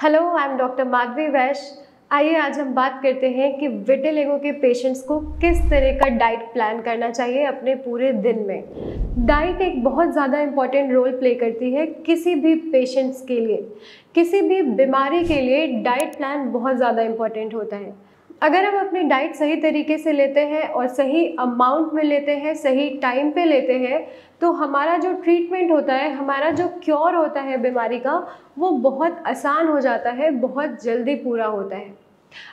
Hello, I am doctor Madhavi वैश्य। आइए आज हम बात करते हैं कि विटिलिगो के पेशेंट्स को किस तरह का डाइट प्लान करना चाहिए अपने पूरे दिन में। डाइट एक बहुत ज़्यादा इम्पॉर्टेंट रोल प्ले करती है किसी भी पेशेंट्स के लिए। किसी भी बीमारी के लिए डाइट प्लान बहुत ज़्यादा इम्पॉर्टेंट होता है। अगर हम अपनी डाइट सही तरीके से लेते हैं और सही अमाउंट में लेते हैं, सही टाइम पे लेते हैं, तो हमारा जो ट्रीटमेंट होता है, हमारा जो क्योर होता है बीमारी का, वो बहुत आसान हो जाता है, बहुत जल्दी पूरा होता है।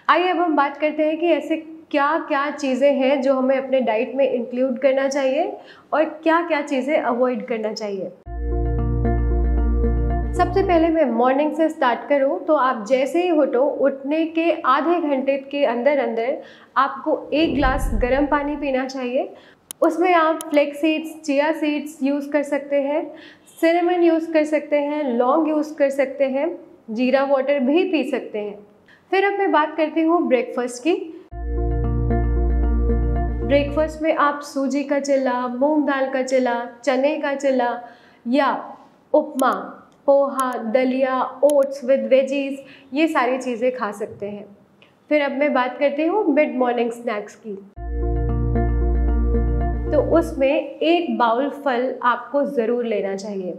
आइए अब हम बात करते हैं कि ऐसे क्या क्या चीज़ें हैं जो हमें अपने डाइट में इंक्लूड करना चाहिए और क्या क्या चीज़ें अवॉइड करना चाहिए। सबसे पहले मैं मॉर्निंग से स्टार्ट करूं तो आप जैसे ही उठने के आधे घंटे के अंदर अंदर आपको 1 ग्लास गर्म पानी पीना चाहिए। उसमें आप flax seeds, chia seeds use कर सकते हैं, सिनेमन यूज़ कर सकते हैं, लौंग यूज़ कर सकते हैं, जीरा वाटर भी पी सकते हैं। फिर अब मैं बात करती हूँ ब्रेकफास्ट की। ब्रेकफास्ट में आप सूजी का चिल्ला, मूंग दाल का चिल्ला, चने का चिल्ला या उपमा, पोहा, दलिया, ओट्स विद वेजीज, ये सारी चीज़ें खा सकते हैं। फिर अब मैं बात करती हूँ मिड मॉर्निंग स्नैक्स की। तो उसमें 1 बाउल फल आपको ज़रूर लेना चाहिए।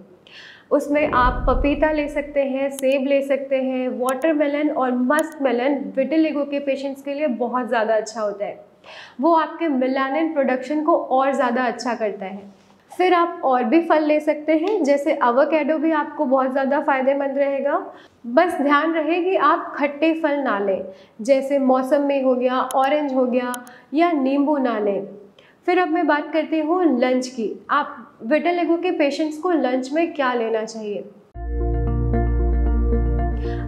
उसमें आप पपीता ले सकते हैं, सेब ले सकते हैं, वाटरमेलन और मस्क मेलन विटिलिगो के पेशेंट्स के लिए बहुत ज़्यादा अच्छा होता है। वो आपके मेलानिन प्रोडक्शन को और ज़्यादा अच्छा करता है। फिर आप और भी फल ले सकते हैं, जैसे एवोकाडो भी आपको बहुत ज़्यादा फ़ायदेमंद रहेगा। बस ध्यान रहे कि आप खट्टे फल ना लें, जैसे मौसमी हो गया, ऑरेंज हो गया या नींबू ना लें। फिर अब मैं बात करती हूँ लंच की। आप विटिलिगो के पेशेंट्स को लंच में क्या लेना चाहिए।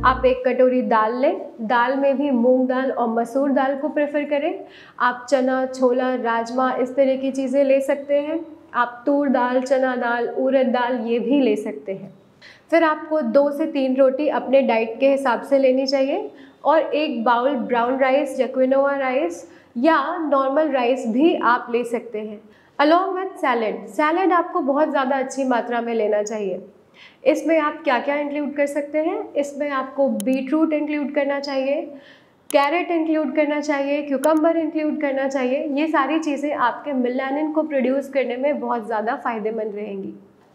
आप 1 कटोरी दाल लें। दाल में भी मूंग दाल और मसूर दाल को प्रेफर करें। आप चना, छोला, राजमा इस तरह की चीज़ें ले सकते हैं। आप तूर दाल, चना दाल, उड़द दाल ये भी ले सकते हैं। फिर आपको 2 से 3 रोटी अपने डाइट के हिसाब से लेनी चाहिए और 1 बाउल ब्राउन राइस या क्विनोआ राइस या नॉर्मल राइस भी आप ले सकते हैं। Along with salad. सैलेड आपको बहुत ज़्यादा अच्छी मात्रा में लेना चाहिए। इसमें आप क्या क्या इंक्लूड कर सकते हैं। इसमें आपको बीट रूट इंक्लूड करना चाहिए, कैरेट इंक्लूड करना चाहिए, क्यूकम्बर इंक्लूड करना चाहिए। ये सारी चीज़ें आपके मेलानिन को प्रोड्यूस करने में बहुत ज़्यादा फ़ायदेमंद रहेंगी।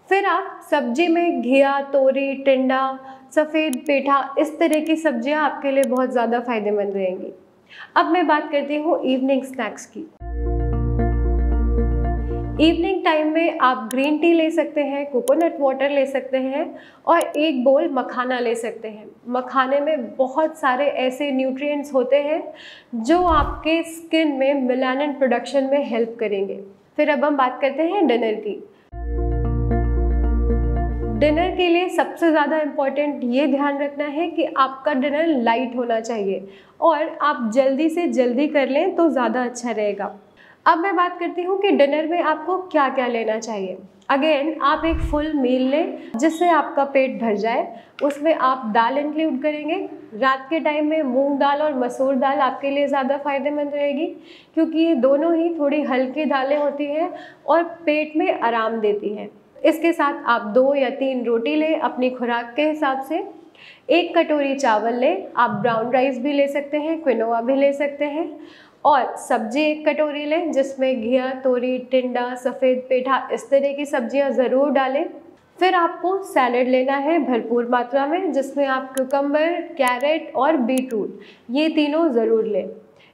फिर आप सब्जी में घिया, तोरी, टिंडा, सफ़ेद पेठा, इस तरह की सब्जियां आपके लिए बहुत ज़्यादा फ़ायदेमंद रहेंगी। अब मैं बात करती हूँ इवनिंग स्नैक्स की। इवनिंग टाइम में आप ग्रीन टी ले सकते हैं, कोकोनट वाटर ले सकते हैं और 1 बोल मखाना ले सकते हैं। मखाने में बहुत सारे ऐसे न्यूट्रिएंट्स होते हैं जो आपके स्किन में मेलानिन प्रोडक्शन में हेल्प करेंगे। फिर अब हम बात करते हैं डिनर की। डिनर के लिए सबसे ज़्यादा इम्पॉर्टेंट ये ध्यान रखना है कि आपका डिनर लाइट होना चाहिए और आप जल्दी से जल्दी कर लें तो ज़्यादा अच्छा रहेगा। अब मैं बात करती हूँ कि डिनर में आपको क्या क्या लेना चाहिए। अगेन आप एक फुल मील लें जिससे आपका पेट भर जाए। उसमें आप दाल इंक्लूड करेंगे। रात के टाइम में मूंग दाल और मसूर दाल आपके लिए ज़्यादा फ़ायदेमंद रहेगी क्योंकि ये दोनों ही थोड़ी हल्की दालें होती हैं और पेट में आराम देती हैं। इसके साथ आप 2 या 3 रोटी लें अपनी खुराक के हिसाब से। 1 कटोरी चावल लें। आप ब्राउन राइस भी ले सकते हैं, क्विनोआ भी ले सकते हैं और सब्जी 1 कटोरी लें जिसमें घिया, तोरी, टिंडा, सफ़ेद पेठा इस तरह की सब्जियां ज़रूर डालें। फिर आपको सैलेड लेना है भरपूर मात्रा में जिसमें आप क्यूकम्बर, कैरेट और बीट रूट ये तीनों ज़रूर लें।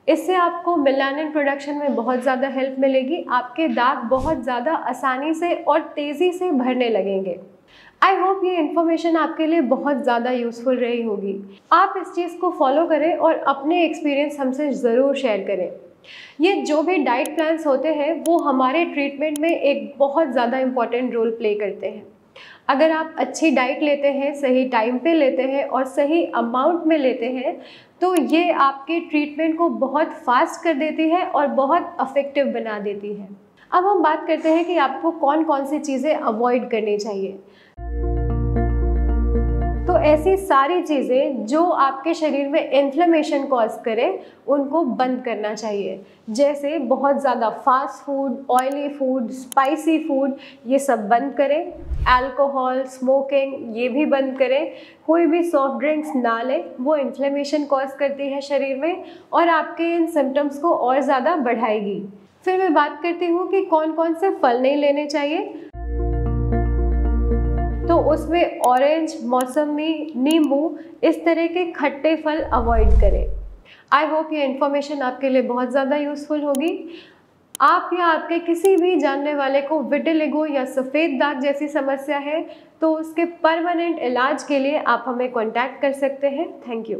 इससे आपको मेलानिन प्रोडक्शन में बहुत ज़्यादा हेल्प मिलेगी। आपके दांत बहुत ज़्यादा आसानी से और तेज़ी से भरने लगेंगे। आई होप ये इन्फॉर्मेशन आपके लिए बहुत ज़्यादा यूज़फुल रही होगी। आप इस चीज़ को फॉलो करें और अपने एक्सपीरियंस हमसे ज़रूर शेयर करें। ये जो भी डाइट प्लान्स होते हैं वो हमारे ट्रीटमेंट में एक बहुत ज़्यादा इम्पॉर्टेंट रोल प्ले करते हैं। अगर आप अच्छी डाइट लेते हैं, सही टाइम पे लेते हैं और सही अमाउंट में लेते हैं तो ये आपके ट्रीटमेंट को बहुत फास्ट कर देती है और बहुत इफेक्टिव बना देती है। अब हम बात करते हैं कि आपको कौन कौन सी चीज़ें अवॉइड करनी चाहिए। तो ऐसी सारी चीज़ें जो आपके शरीर में इन्फ्लेमेशन कॉज करें उनको बंद करना चाहिए। जैसे बहुत ज़्यादा fast food, oily food, spicy food, ये सब बंद करें। अल्कोहल, स्मोकिंग, ये भी बंद करें। कोई भी सॉफ्ट ड्रिंक्स ना लें, वो इन्फ्लेमेशन कॉज करती है शरीर में और आपके इन सिम्टम्स को और ज़्यादा बढ़ाएगी। फिर मैं बात करती हूँ कि कौन कौन से फल नहीं लेने चाहिए। तो उसमें ऑरेंज, मौसमी, नींबू, इस तरह के खट्टे फल अवॉइड करें। आई होप ये इन्फॉर्मेशन आपके लिए बहुत ज़्यादा यूज़फुल होगी। आप या आपके किसी भी जानने वाले को विटिलिगो या सफ़ेद दाग जैसी समस्या है तो उसके परमानेंट इलाज के लिए आप हमें कॉन्टैक्ट कर सकते हैं। Thank you.